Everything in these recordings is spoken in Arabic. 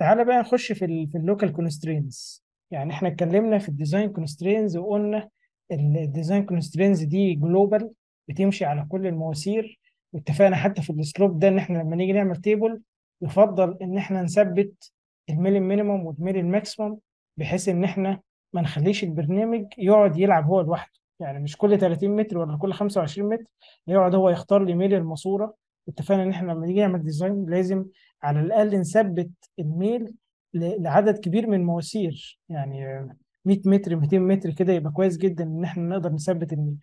تعالى بقى نخش في اللوكال كونسترينز. يعني احنا اتكلمنا في الديزاين كونسترينز وقلنا الديزاين كونسترينز دي جلوبال، بتمشي على كل المواسير. واتفقنا حتى في السلوب ده ان احنا لما نيجي نعمل تيبل يفضل ان احنا نثبت الميل مينيمم والميل الماكسيمم، بحيث ان احنا ما نخليش البرنامج يقعد يلعب هو لوحده. يعني مش كل 30 متر ولا كل 25 متر يقعد هو يختار لي ميل الماسوره. اتفقنا ان احنا لما نيجي نعمل ديزاين لازم على الاقل نثبت الميل لعدد كبير من المواسير. يعني 100 متر 200 متر كده يبقى كويس جدا ان احنا نقدر نثبت الميل.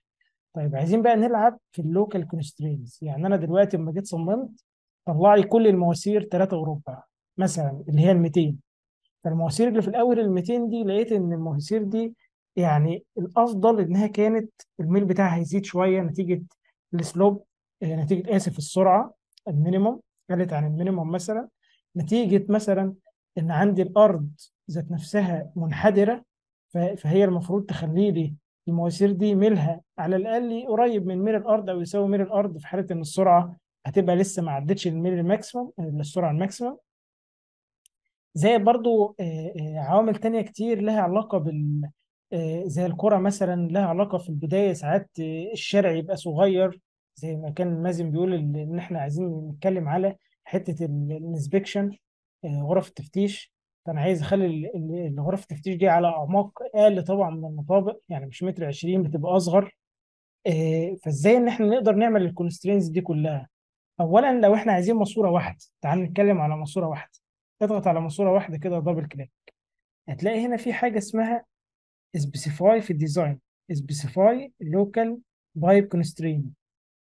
طيب عايزين بقى نلعب في اللوكال كونسترينز. يعني انا دلوقتي لما جيت صممت طلع لي كل المواسير 3 وربع مثلا اللي هي ال 200. فالمواسير اللي في الاول ال 200 دي لقيت ان المواسير دي يعني الافضل انها كانت الميل بتاعها هيزيد شويه نتيجه السلوب، نتيجه اسف السرعه المينيموم قلت عن المينيموم مثلا، نتيجه مثلا ان عندي الارض ذات نفسها منحدره. فهي المفروض تخلي لي المواسير دي ميلها على الاقل قريب من ميل الارض او يساوي ميل الارض في حاله ان السرعه هتبقى لسه ما عدتش الميل الماكسيموم، السرعه الماكسيموم. زي برضو عوامل تانية كتير لها علاقة زي الكرة مثلا لها علاقة في البداية. ساعات الشارع يبقى صغير، زي ما كان مازن بيقول إن إحنا عايزين نتكلم على حتة الانسبكشن، غرف التفتيش. فأنا عايز أخلي غرف التفتيش دي على أعماق أقل طبعا من المطابق، يعني مش متر 20 بتبقى أصغر. فإزاي إن إحنا نقدر نعمل الكونسترينز دي كلها؟ اولا لو احنا عايزين ماسوره واحده، تعال نتكلم على ماسوره واحده. اضغط على ماسوره واحده كده دبل كليك، هتلاقي هنا في حاجه اسمها سبيسيفاي في الديزاين، سبيسيفاي لوكال بايب كونسترين.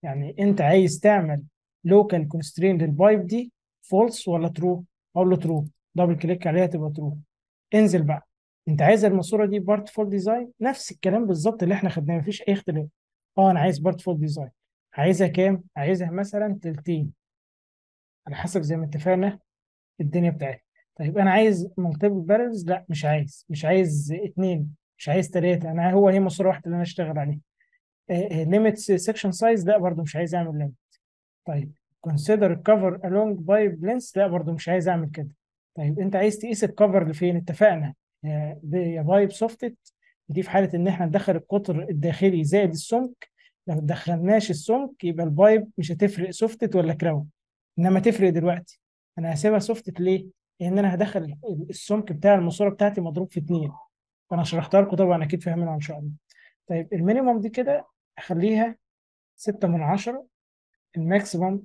يعني انت عايز تعمل لوكال كونسترين للبايب دي فولس ولا ترو؟ اقول له ترو، دبل كليك عليها تبقى ترو. انزل بقى، انت عايز الماسوره دي بارت فول ديزاين، نفس الكلام بالظبط اللي احنا خدناه مفيش اي اختلاف. اه انا عايز بارت فول ديزاين. عايزها كام؟ عايزها مثلا تلتين على حسب زي ما اتفقنا الدنيا بتاعتي. طيب انا عايز مالتيبل بارلز، لا مش عايز اتنين، مش عايز تلاته، انا هي ماسوره واحده اللي انا اشتغل عليها. ليميت سيكشن سايز، لا برضو مش عايز اعمل ليميت. طيب consider cover along pipe length، لا برضو مش عايز اعمل كده. طيب انت عايز تقيس الكفر لفين؟ اتفقنا يا بايب سوفتت، دي في حاله ان احنا ندخل القطر الداخلي زائد السمك. لو ما دخلناش السمك يبقى البايب مش هتفرق سوفتت ولا كراون، انما تفرق دلوقتي. انا هسيبها سوفتت ليه؟ لان انا هدخل السمك بتاع الماسوره بتاعتي مضروب في 2. فانا شرحتها لكم طبعا اكيد فاهمينها ان شاء الله. طيب المينيموم دي كده اخليها 6 من 10. الماكسيموم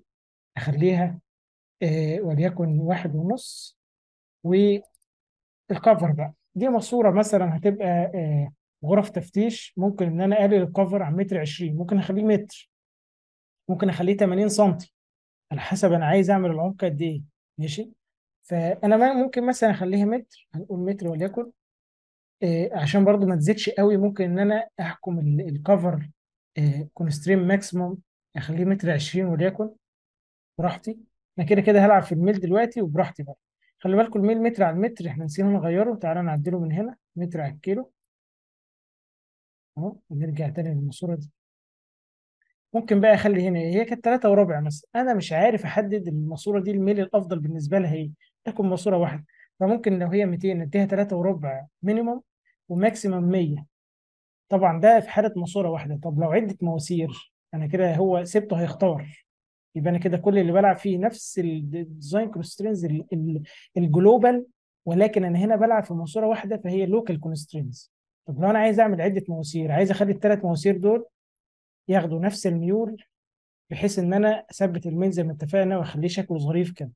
اخليها وليكن 1.5. والكفر بقى دي ماسورة مثلا هتبقى غرف تفتيش، ممكن ان انا اقلل الكفر عن متر 20، ممكن اخليه متر، ممكن اخليه 80 سنتي، على حسب انا عايز اعمل العمق قد ايه. ماشي. فانا ممكن مثلا اخليها متر، هنقول متر وليكن عشان برضو ما تزيدش قوي. ممكن ان انا احكم الكفر كونستريم ماكسيموم اخليه متر 20 وليكن، براحتي. انا كده كده هلعب في الميل دلوقتي وبراحتي بقى. خلي بالكم الميل متر على المتر احنا نسينا نغيره، تعالى نعدله من هنا متر على الكيلو اهو، ونرجع تاني للماسوره دي. ممكن بقى اخلي هنا هي كانت 3 وربع مثلا، انا مش عارف احدد الماسوره دي الميل الافضل بالنسبه لها ايه، تكون ماسوره واحده. فممكن لو هي 200 اديها 3 وربع مينيمم وماكسيمم 100. طبعا ده في حاله ماسوره واحده. طب لو عده مواسير انا كده هو سبته هيختار، يبقى انا كده كل اللي بلعب فيه نفس الديزاين كونسترينز الجلوبال، ولكن انا هنا بلعب في ماسوره واحده فهي لوكال كونسترينز. طب لو انا عايز اعمل عده مواسير، عايز اخلي الثلاث مواسير دول ياخدوا نفس الميول، بحيث ان انا اثبت الميل زي ما اتفقنا واخليه شكله ظريف كده.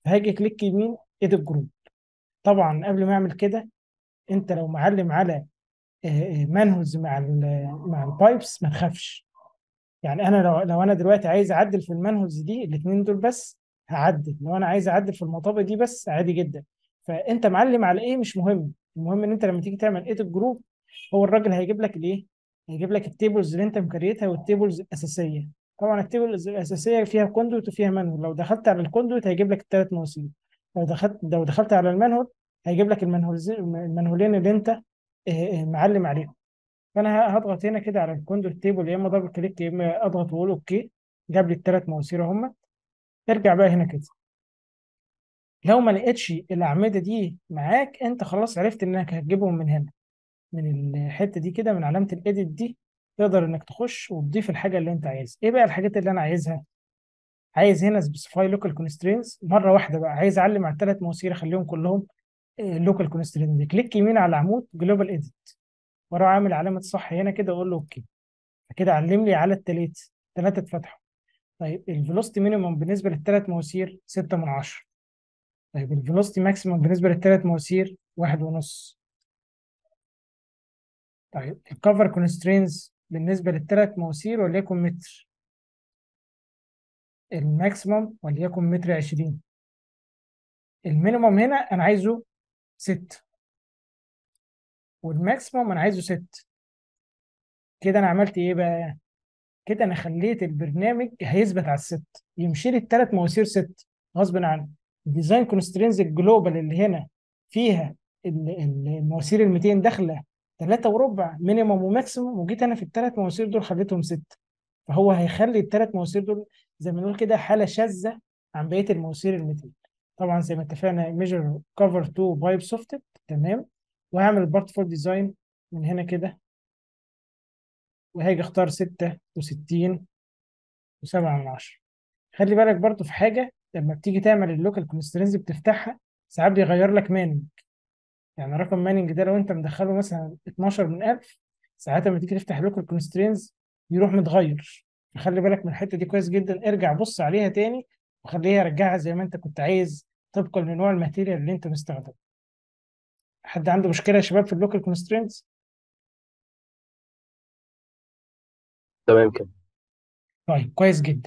فهاجي كليك يمين ايديت جروب. طبعا قبل ما اعمل كده انت لو معلم على مانهولز مع البايبس ما تخافش. يعني انا لو انا دلوقتي عايز اعدل في المانهولز دي الاثنين دول بس هعدل، لو انا عايز اعدل في المطابق دي بس عادي جدا. فانت معلم على ايه مش مهم، المهم ان انت لما تيجي تعمل ايه الجروب هو الراجل هيجيب لك الايه، هيجيب لك التيبلز اللي انت مكريتها والتيبلز الاساسيه. طبعا التيبلز الاساسيه فيها كوندوت وفيها مانهول، لو دخلت على الكوندوت هيجيب لك الثلاث مواسير، لو دخلت على المانهول هيجيب لك المانهولين اللي انت معلم عليهم. فانا هضغط هنا كده على الكوندور تيبل، يا اما دبل كليك يا اما اضغط واقول اوكي. جاب لي الثلاث مواسير هم. ارجع بقى هنا كده، لو ما لقيتش الاعمده دي معاك، انت خلاص عرفت انك هتجيبهم من هنا، من الحته دي كده، من علامه الايديت دي. تقدر انك تخش وتضيف الحاجه اللي انت عايزها. ايه بقى الحاجات اللي انا عايزها؟ عايز هنا سبيسيفاي لوكال كونسترينز مره واحده بقى، عايز اعلم على الثلاث مواسير اخليهم كلهم لوكال كونسترينز. كليك يمين على العمود جلوبال ايديت، واروح عامل علامه صح هنا كده، اقول له اوكي. فكده علم لي على الثلاثه اتفتحوا. طيب الفيلوسيتي مينيمم بالنسبه للثلاث مواسير 6 من 10. طيب الفيلوسيتي ماكسيمم بالنسبه للثلاث مواسير 1.5. طيب الكفر كونسترينز بالنسبه للثلاث مواسير وليكن متر، الماكسيمم وليكن متر 20. المينيمم هنا انا عايزه 6، والماكسيمم انا عايزه 6. كده انا عملت ايه بقى؟ كده انا خليت البرنامج هيثبت على الست، يمشي لي الثلاث مواسير ست غصب عنه. الديزاين كونسترينز الجلوبال اللي هنا فيها المواسير ال 200 داخله 3 وربع مينيمم وماكسيمم، وجيت انا في الثلاث مواسير دول خليتهم ست. فهو هيخلي الثلاث مواسير دول زي ما نقول كده حاله شاذه عن بقيه المواسير ال 200. طبعا زي ما اتفقنا ميجر كفر تو بايب سوفت. تمام. وهعمل البارت فور ديزاين من هنا كده، وهاجي اختار 66 و7 من 10. خلي بالك برضو في حاجه، لما بتيجي تعمل اللوكال كونسترينز بتفتحها، ساعات بيغير لك مانج. يعني رقم مانج ده لو انت مدخله مثلا 12 من 1000، ساعات لما تيجي تفتح اللوكال كونسترينز يروح متغير. فخلي بالك من الحته دي كويس جدا، ارجع بص عليها تاني وخليها رجعها زي ما انت كنت عايز، طبقا لنوع الماتيريال اللي انت مستخدمه. حد عنده مشكله يا شباب في اللوكال كونسترينز؟ تمام كده. طيب كويس جدا.